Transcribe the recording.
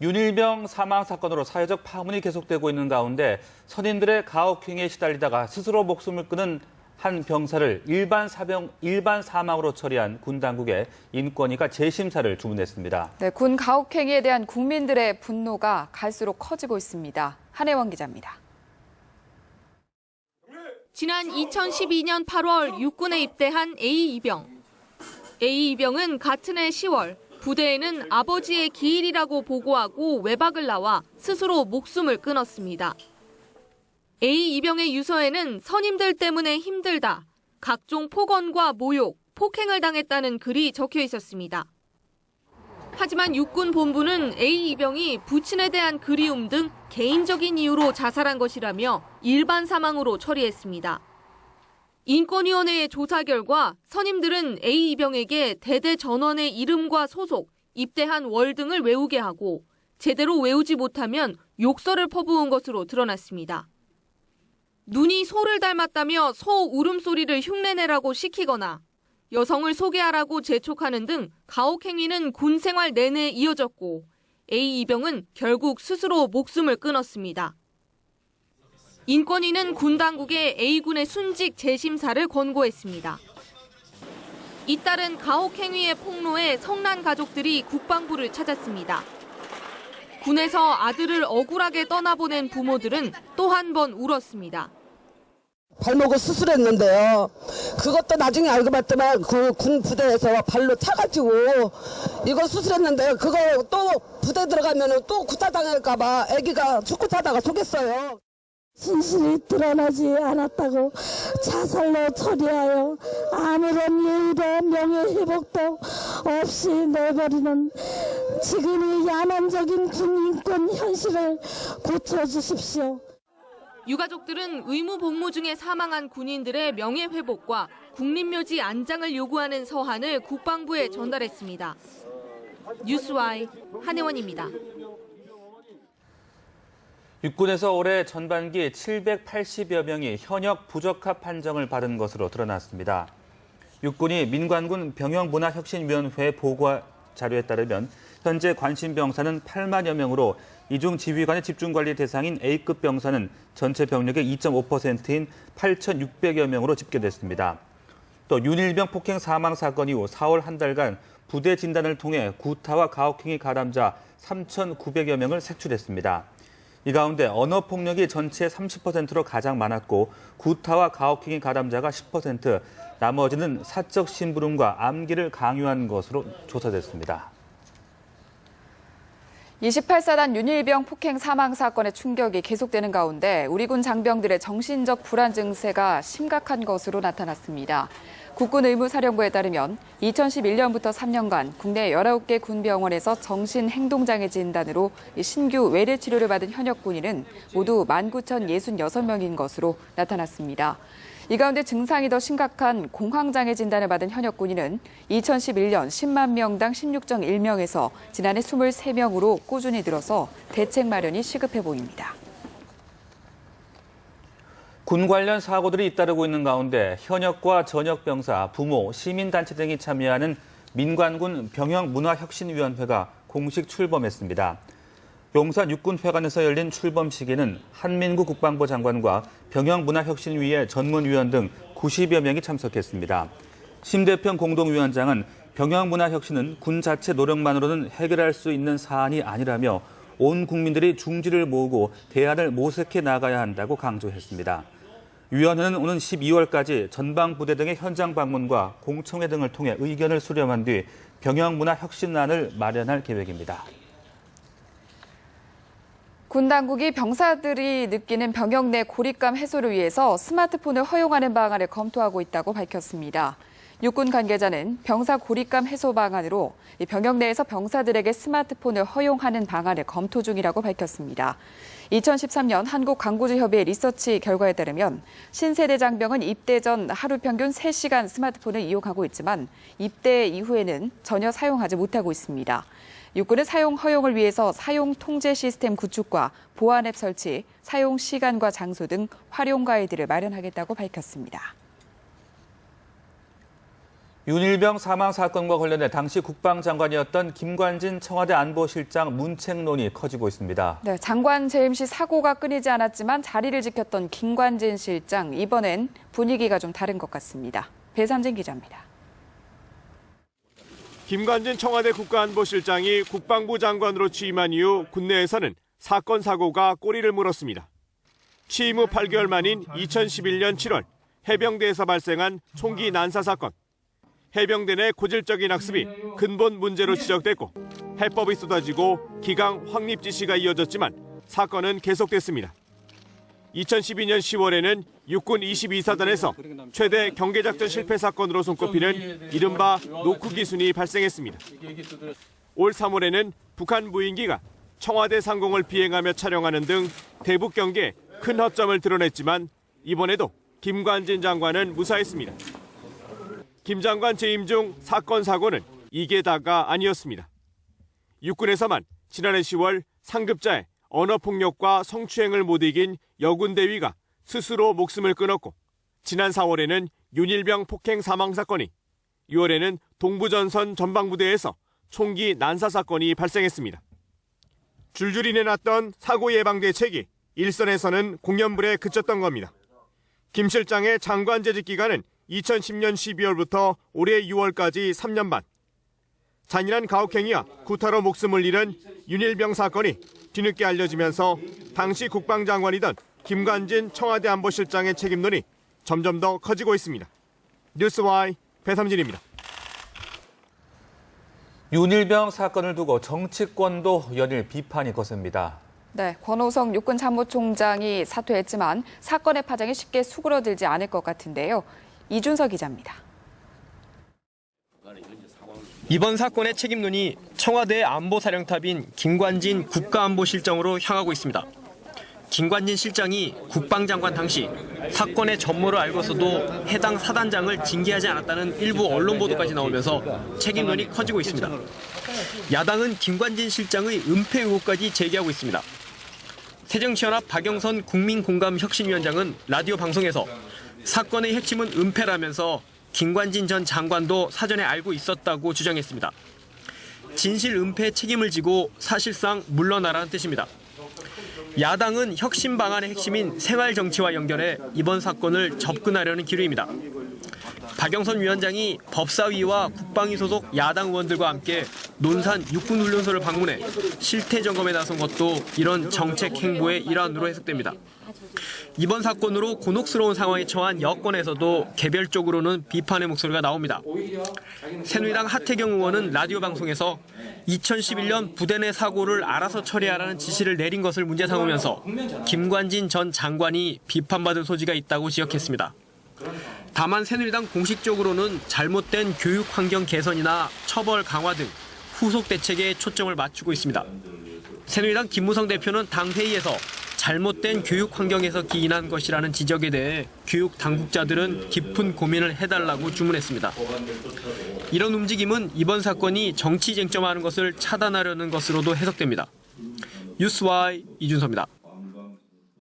윤일병 사망 사건으로 사회적 파문이 계속되고 있는 가운데 선임들의 가혹행위에 시달리다가 스스로 목숨을 끊은 한 병사를 일반 사망으로 처리한 군 당국에 인권위가 재심사를 주문했습니다. 네, 군 가혹행위에 대한 국민들의 분노가 갈수록 커지고 있습니다. 한혜원 기자입니다. 지난 2012년 8월 육군에 입대한 A 이병. A 이병은 같은 해 10월 부대에는 아버지의 기일이라고 보고하고 외박을 나와 스스로 목숨을 끊었습니다. A 이병의 유서에는 선임들 때문에 힘들다, 각종 폭언과 모욕, 폭행을 당했다는 글이 적혀 있었습니다. 하지만 육군 본부는 A 이병이 부친에 대한 그리움 등 개인적인 이유로 자살한 것이라며 일반 사망으로 처리했습니다. 인권위원회의 조사 결과 선임들은 A 이병에게 대대 전원의 이름과 소속, 입대한 월 등을 외우게 하고 제대로 외우지 못하면 욕설을 퍼부은 것으로 드러났습니다. 눈이 소를 닮았다며 소 울음소리를 흉내내라고 시키거나 여성을 소개하라고 재촉하는 등 가혹행위는 군 생활 내내 이어졌고 A 이병은 결국 스스로 목숨을 끊었습니다. 인권위는 군 당국에 A군의 순직 재심사를 권고했습니다. 잇따른 가혹행위의 폭로에 성난 가족들이 국방부를 찾았습니다. 군에서 아들을 억울하게 떠나보낸 부모들은 또 한 번 울었습니다. 발목을 수술했는데요. 그것도 나중에 알고 봤더만 그 군 부대에서 발로 차가지고 이거 수술했는데 그거 또 부대 들어가면 또 구타당할까봐 아기가 축구 타다가 속였어요. 진실이 드러나지 않았다고 자살로 처리하여 아무런 예의도 명예회복도 없이 내버리는 지금의 야만적인 군 인권 현실을 고쳐주십시오. 유가족들은 의무 복무 중에 사망한 군인들의 명예회복과 국립묘지 안장을 요구하는 서한을 국방부에 전달했습니다. 뉴스와이 한혜원입니다. 육군에서 올해 전반기 780여 명이 현역 부적합 판정을 받은 것으로 드러났습니다. 육군이 민관군 병영문화혁신위원회 보고 자료에 따르면 현재 관심 병사는 8만여 명으로 이 중 지휘관의 집중관리 대상인 A급 병사는 전체 병력의 2.5%인 8,600여 명으로 집계됐습니다. 또 윤일병 폭행 사망 사건 이후 4월 한 달간 부대 진단을 통해 구타와 가혹행위 가담자 3,900여 명을 색출했습니다. 이 가운데 언어폭력이 전체 30%로 가장 많았고 구타와 가혹행위 가담자가 10%, 나머지는 사적 심부름과 암기를 강요한 것으로 조사됐습니다. 28사단 윤일병 폭행 사망 사건의 충격이 계속되는 가운데 우리 군 장병들의 정신적 불안 증세가 심각한 것으로 나타났습니다. 국군의무사령부에 따르면 2011년부터 3년간 국내 19개 군병원에서 정신행동장애 진단으로 신규 외래 치료를 받은 현역 군인은 모두 19,066명인 것으로 나타났습니다. 이 가운데 증상이 더 심각한 공황장애 진단을 받은 현역 군인은 2011년 10만 명당 16.1명에서 지난해 23명으로 꾸준히 늘어서 대책 마련이 시급해 보입니다. 군 관련 사고들이 잇따르고 있는 가운데 현역과 전역 병사, 부모, 시민단체 등이 참여하는 민관군 병영문화혁신위원회가 공식 출범했습니다. 용산 육군회관에서 열린 출범 시기는 한민구 국방부 장관과 병영문화혁신위의 전문위원 등 90여 명이 참석했습니다. 심대평 공동위원장은 병영문화혁신은 군 자체 노력만으로는 해결할 수 있는 사안이 아니라며 온 국민들이 중지를 모으고 대안을 모색해 나가야 한다고 강조했습니다. 위원회는 오는 12월까지 전방부대 등의 현장 방문과 공청회 등을 통해 의견을 수렴한 뒤 병영문화혁신안을 마련할 계획입니다. 군 당국이 병사들이 느끼는 병역 내 고립감 해소를 위해서 스마트폰을 허용하는 방안을 검토하고 있다고 밝혔습니다. 육군 관계자는 병사 고립감 해소 방안으로 병역 내에서 병사들에게 스마트폰을 허용하는 방안을 검토 중이라고 밝혔습니다. 2013년 한국광고주협의회 리서치 결과에 따르면 신세대 장병은 입대 전 하루 평균 3시간 스마트폰을 이용하고 있지만 입대 이후에는 전혀 사용하지 못하고 있습니다. 육군은 사용 허용을 위해서 사용 통제 시스템 구축과 보안 앱 설치, 사용 시간과 장소 등 활용 가이드를 마련하겠다고 밝혔습니다. 윤일병 사망 사건과 관련해 당시 국방장관이었던 김관진 청와대 안보실장 문책론이 커지고 있습니다. 네, 장관 재임 시 사고가 끊이지 않았지만 자리를 지켰던 김관진 실장, 이번엔 분위기가 좀 다른 것 같습니다. 배삼진 기자입니다. 김관진 청와대 국가안보실장이 국방부 장관으로 취임한 이후 국내에서는 사건 사고가 꼬리를 물었습니다. 취임 후 8개월 만인 2011년 7월 해병대에서 발생한 총기 난사 사건. 해병대 내 고질적인 학습이 근본 문제로 지적됐고 해법이 쏟아지고 기강 확립 지시가 이어졌지만 사건은 계속됐습니다. 2012년 10월에는 육군 22사단에서 최대 경계작전 실패 사건으로 손꼽히는 이른바 노크 기순이 발생했습니다. 올 3월에는 북한 무인기가 청와대 상공을 비행하며 촬영하는 등 대북 경계에 큰 허점을 드러냈지만 이번에도 김관진 장관은 무사했습니다. 김 장관 재임 중 사건 사고는 이게 다가 아니었습니다. 육군에서만 지난해 10월 상급자의 언어폭력과 성추행을 못 이긴 여군 대위가 스스로 목숨을 끊었고 지난 4월에는 윤일병 폭행 사망 사건이, 6월에는 동부전선 전방부대에서 총기 난사 사건이 발생했습니다. 줄줄이 내놨던 사고 예방 대책이 일선에서는 공연불에 그쳤던 겁니다. 김 실장의 장관 재직 기간은 2010년 12월부터 올해 6월까지 3년 반. 잔인한 가혹행위와 구타로 목숨을 잃은 윤일병 사건이 뒤늦게 알려지면서 당시 국방장관이던 김관진 청와대 안보실장의 책임론이 점점 더 커지고 있습니다. 뉴스와이 배삼진입니다. 윤일병 사건을 두고 정치권도 연일 비판이 거셉니다. 네, 권오성 육군 참모총장이 사퇴했지만 사건의 파장이 쉽게 수그러들지 않을 것 같은데요. 이준석 기자입니다. 이번 사건의 책임론이 청와대 안보사령탑인 김관진 국가안보실장으로 향하고 있습니다. 김관진 실장이 국방장관 당시 사건의 전모를 알고서도 해당 사단장을 징계하지 않았다는 일부 언론 보도까지 나오면서 책임론이 커지고 있습니다. 야당은 김관진 실장의 은폐 의혹까지 제기하고 있습니다. 새정치연합 박영선 국민공감혁신위원장은 라디오 방송에서 사건의 핵심은 은폐라면서 김관진 전 장관도 사전에 알고 있었다고 주장했습니다. 진실 은폐 책임을 지고 사실상 물러나라는 뜻입니다. 야당은 혁신 방안의 핵심인 생활 정치와 연결해 이번 사건을 접근하려는 기류입니다. 박영선 위원장이 법사위와 국방위 소속 야당 의원들과 함께 논산 육군훈련소를 방문해 실태 점검에 나선 것도 이런 정책 행보의 일환으로 해석됩니다. 이번 사건으로 곤혹스러운 상황에 처한 여권에서도 개별적으로는 비판의 목소리가 나옵니다. 새누리당 하태경 의원은 라디오 방송에서 2011년 부대 내 사고를 알아서 처리하라는 지시를 내린 것을 문제 삼으면서 김관진 전 장관이 비판받을 소지가 있다고 지적했습니다. 다만 새누리당 공식적으로는 잘못된 교육 환경 개선이나 처벌 강화 등 후속 대책에 초점을 맞추고 있습니다. 새누리당 김무성 대표는 당 회의에서 잘못된 교육 환경에서 기인한 것이라는 지적에 대해 교육 당국자들은 깊은 고민을 해달라고 주문했습니다. 이런 움직임은 이번 사건이 정치 쟁점화하는 것을 차단하려는 것으로도 해석됩니다. 뉴스와이 이준서입니다.